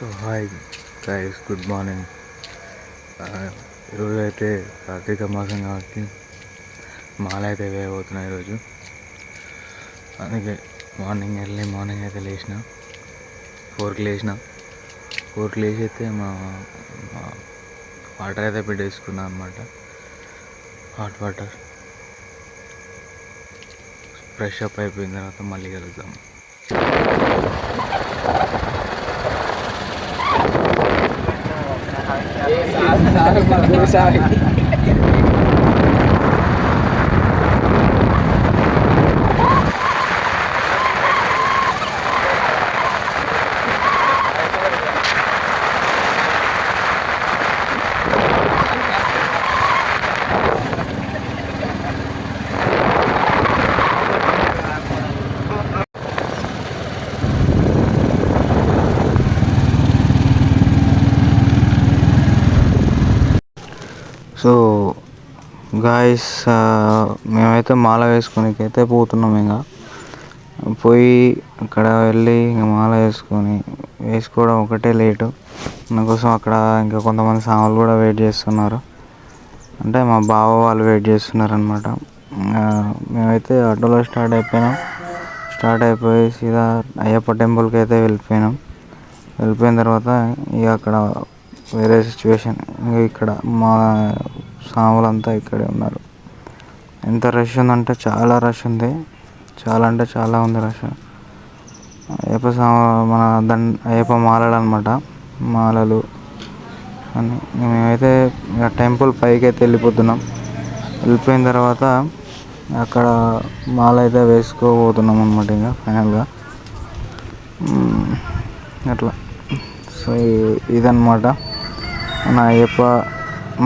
So hi guys, good morning. ఈరోజు అయితే కార్తీక మాసం కాబట్టి మాల అయితే వేయబోతున్నాయి ఈరోజు. అందుకే ఎర్లీ మార్నింగ్ అయితే లేచిన 4కి లేచిన. 4కి లేచి అయితే మా వాటర్ అయితే పెట్టేసుకున్నాను అనమాట. హాట్ వాటర్ ఫ్రెష్ అప్ అయిపోయిన తర్వాత మళ్ళీ కలుద్దాం. సో గాయస్, మేమైతే మాల వేసుకొనికైతే పోతున్నాం. ఇంకా పోయి అక్కడ వెళ్ళి ఇంకా మాల వేసుకోవడం ఒకటే లేటు. అందుకోసం అక్కడ ఇంకా కొంతమంది సాములు కూడా వెయిట్ చేస్తున్నారు. అంటే మా బావ వాళ్ళు వెయిట్ చేస్తున్నారు అనమాట. మేమైతే ఆటోలో స్టార్ట్ అయిపోయి సీదా అయ్యప్ప టెంపుల్కి అయితే వెళ్ళిపోయిన తర్వాత ఇక అక్కడ వేరే సిచ్యువేషన్. ఇక్కడ మా సాములంతా ఇక్కడే ఉన్నారు. ఎంత రష్ ఉందంటే చాలా రష్ ఉంది. చాలా అంటే చాలా ఉంది రష్. అయ్యప్ప మన అయ్యప్ప మాలలు అనమాట. మాలలు అని మేమైతే టెంపుల్ పైకి అయితే వెళ్ళిపోయిన తర్వాత అక్కడ మాల అయితే వేసుకోబోతున్నాం అనమాట. ఇంకా ఫైనల్గా అట్లా. సో ఇదన్నమాట మన అయ్యప్ప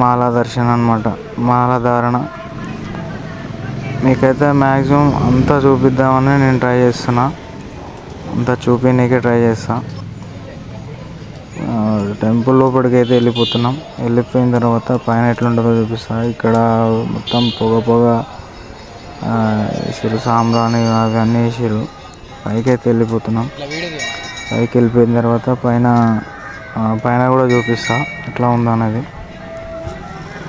మాల దర్శనం అనమాట, మాల ధారణ. మీకైతే మ్యాక్సిమం అంతా చూపిద్దామని నేను ట్రై చేస్తున్నా. అంతా చూపించకే ట్రై చేస్తా. టెంపుల్ లోపలికి అయితే వెళ్ళిపోయిన తర్వాత పైన ఎట్లుంటుందో చూపిస్తా. ఇక్కడ మొత్తం పొగ వేసారు, సాంబ్రాణి అవి అన్నీ వేసారు. పైకి అయితే పైకి వెళ్ళిపోయిన తర్వాత పైన కూడా చూపిస్తా ఎట్లా ఉందో అనేది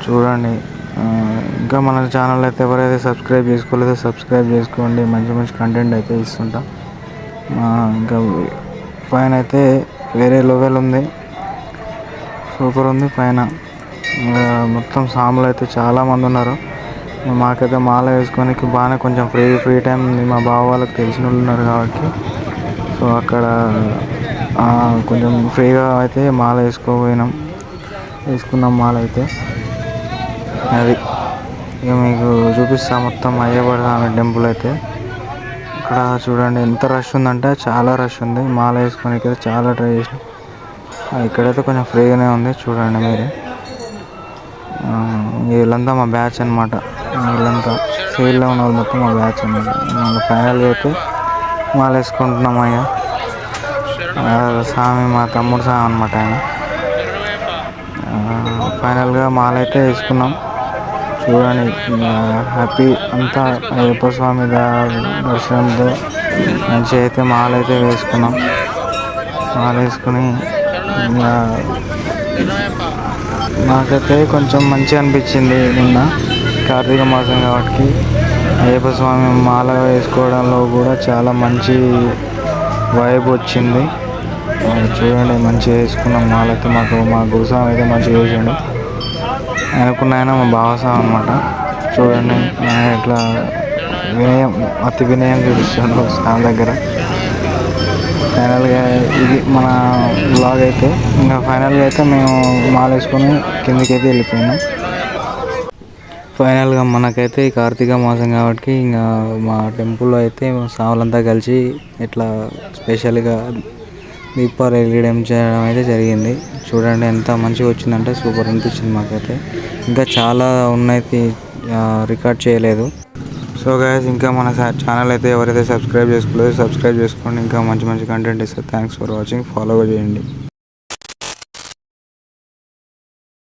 చూడండి. ఇంకా మన ఛానల్ అయితే ఎవరైతే సబ్స్క్రైబ్ చేసుకోలేదో సబ్స్క్రైబ్ చేసుకోండి. మంచి కంటెంట్ అయితే ఇస్తుంటా. ఇంకా పైన అయితే వేరే లెవెల్ ఉంది, సూపర్ ఉంది. పైన మొత్తం సాములు అయితే చాలామంది ఉన్నారు. మాకైతే మాల వేసుకోనికి బాగానే కొంచెం ఫ్రీ టైం ఉంది. మా బావ వాళ్ళకి తెలిసిన వాళ్ళు ఉన్నారు కాబట్టి సో అక్కడ కొంచెం ఫ్రీగా అయితే మాల వేసుకున్నాం. మాల అయితే అది ఇక మీకు చూపిస్తా. మొత్తం అయ్యప్ప స్వామి టెంపుల్ అయితే ఇక్కడ చూడండి ఎంత రష్ ఉందంటే చాలా రష్ ఉంది. మాల వేసుకోనికి అయితే చాలా ట్రై చేసినాం. ఇక్కడైతే కొంచెం ఫ్రీగానే ఉంది, చూడండి మీరే. వీళ్ళంతా మా బ్యాచ్ అనమాట. వీళ్ళంతా సైడ్లో ఉన్న వాళ్ళు మొత్తం మా బ్యాచ్ అనమాట. మళ్ళీ ఫైనల్గా అయితే మాల వేసుకుంటున్నాం. అయ్యా స్వామి మా తమ్ముడు స్వామి అనమాట. ఆయన ఫైనల్గా మాల అయితే వేసుకున్నాం. చూడండి హ్యాపీ అంతా అయ్యప్ప స్వామి దర్శనంతో మంచిగా అయితే మాల అయితే వేసుకున్నాం. మాల వేసుకుని నాకైతే కొంచెం మంచిగా అనిపించింది. నిన్న కార్తీక మాసం కాబట్టి అయ్యప్ప స్వామి మాల వేసుకోవడంలో కూడా చాలా మంచి వైబ్ వచ్చింది. చూడండి మంచిగా వేసుకున్నాం మాల అయితే. మా గురుస్వామి అయితే మంచిగా వేసాడు. ఆయన మా బావస్వామి అనమాట. చూడండి ఇట్లా అతి వినయం చూపిస్తాడు స్వామి దగ్గర. ఫైనల్గా ఇది మన బ్లాగ్ అయితే. ఇంకా ఫైనల్గా అయితే మేము మాల వేసుకొని కిందికైతే వెళ్ళిపోయినాం. ఫైనల్గా మనకైతే కార్తీక మాసం కాబట్టి ఇంకా మా టెంపుల్లో అయితే సాములంతా కలిసి ఇట్లా స్పెషల్గా దీపాలు వెలిగించడం చేయడం అయితే జరిగింది. చూడండి ఎంత మంచిగా వచ్చిందంటే సూపర్ అనిపించింది మాకైతే. ఇంకా చాలా ఉన్నాయి, రికార్డ్ చేయలేదు. సో గైస్, ఇంకా మన ఛానల్ అయితే ఎవరైతే సబ్స్క్రైబ్ చేసుకోలేదో సబ్స్క్రైబ్ చేసుకోండి. ఇంకా మంచి కంటెంట్ ఇస్తారు. Thanks for watching. ఫాలో చేయండి.